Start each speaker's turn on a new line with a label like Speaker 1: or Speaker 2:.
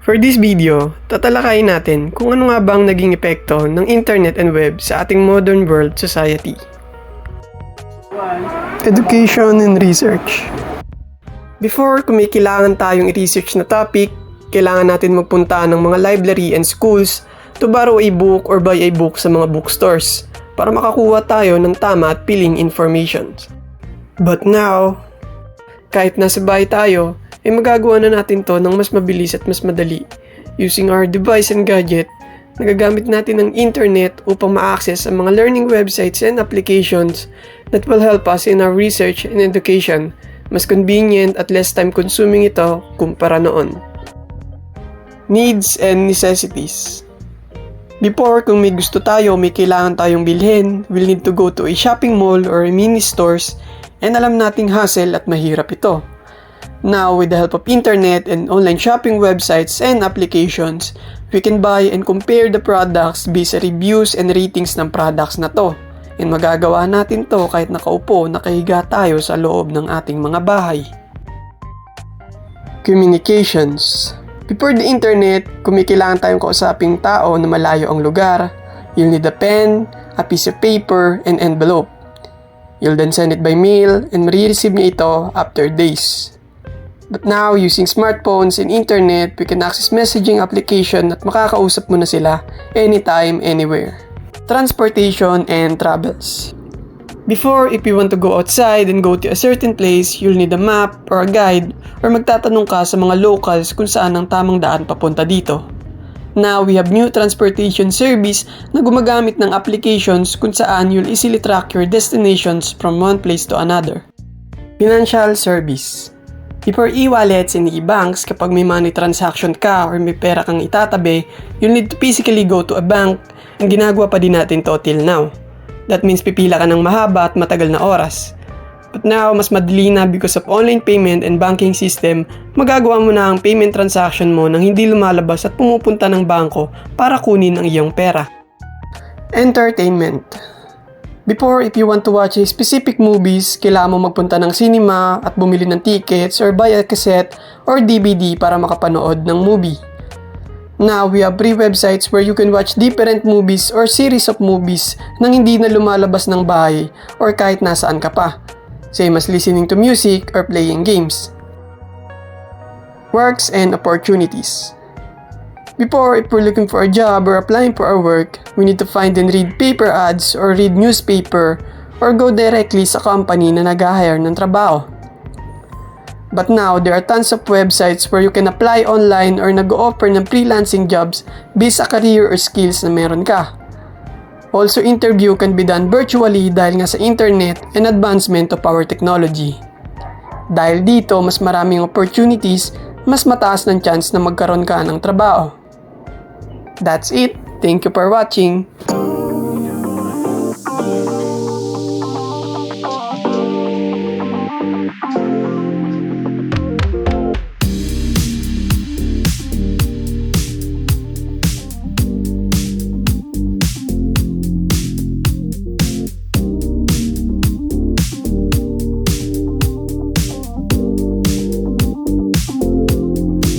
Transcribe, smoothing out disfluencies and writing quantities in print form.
Speaker 1: For this video, tatalakayin natin kung ano nga ba ang naging epekto ng internet and web sa ating modern world society. Education and research. Before, kung may kailangan tayong i-research na topic, kailangan natin magpunta ng mga library and schools to borrow a book or buy a book sa mga bookstores para makakuha tayo ng tama at piling information. But now, kahit nasa bahay tayo, ay magagawa na natin to ng mas mabilis at mas madali. Using our device and gadget, nagagamit natin ang internet upang ma-access ang mga learning websites and applications that will help us in our research and education. Mas convenient at less time consuming ito kumpara noon. Needs and necessities. Before, kung may gusto tayo, may kailangan tayong bilhin, we'll need to go to a shopping mall or mini stores, and alam nating hassle at mahirap ito. Now, with the help of internet and online shopping websites and applications, we can buy and compare the products based sa reviews and ratings ng products na to. And magagawa natin to kahit nakaupo, nakahiga tayo sa loob ng ating mga bahay. Communications. Before the internet, kung may kailangan tayong kausaping tao na malayo ang lugar, you'll need a pen, a piece of paper, and envelope. You'll then send it by mail and marireceive niya ito after days. But now, using smartphones and internet, we can access messaging application at makakausap mo na sila anytime, anywhere. Transportation and travels. Before, if you want to go outside and go to a certain place, you'll need a map or a guide or magtatanong ka sa mga locals kung saan ang tamang daan papunta dito. Now, we have new transportation service na gumagamit ng applications kung saan you'll easily track your destinations from one place to another. Financial service. Before e-wallets and e-banks, kapag may money transaction ka or may pera kang itatabi, you'll need to physically go to a bank. Ang ginagawa pa din natin to till now. That means pipila ka ng mahaba at matagal na oras. But now, mas madali na because of online payment and banking system, magagawa mo na ang payment transaction mo nang hindi lumalabas at pumupunta ng bangko para kunin ang iyong pera. Entertainment. Before, if you want to watch a specific movies, kailangan mo magpunta ng cinema at bumili ng tickets or buy a cassette or DVD para makapanood ng movie. Now, we have free websites where you can watch different movies or series of movies nang hindi na lumalabas ng bahay or kahit nasaan ka pa. Same as listening to music or playing games. Works and opportunities. Before, if we're looking for a job or applying for a work, we need to find and read paper ads or read newspaper or go directly sa company na nag-hire ng trabaho. But now, there are tons of websites where you can apply online or nag-offer ng freelancing jobs based sa career or skills na meron ka. Also, interview can be done virtually dahil nga sa internet and advancement of our technology. Dahil dito, mas maraming opportunities, mas mataas ng chance na magkaroon ka ng trabaho. That's it. Thank you for watching.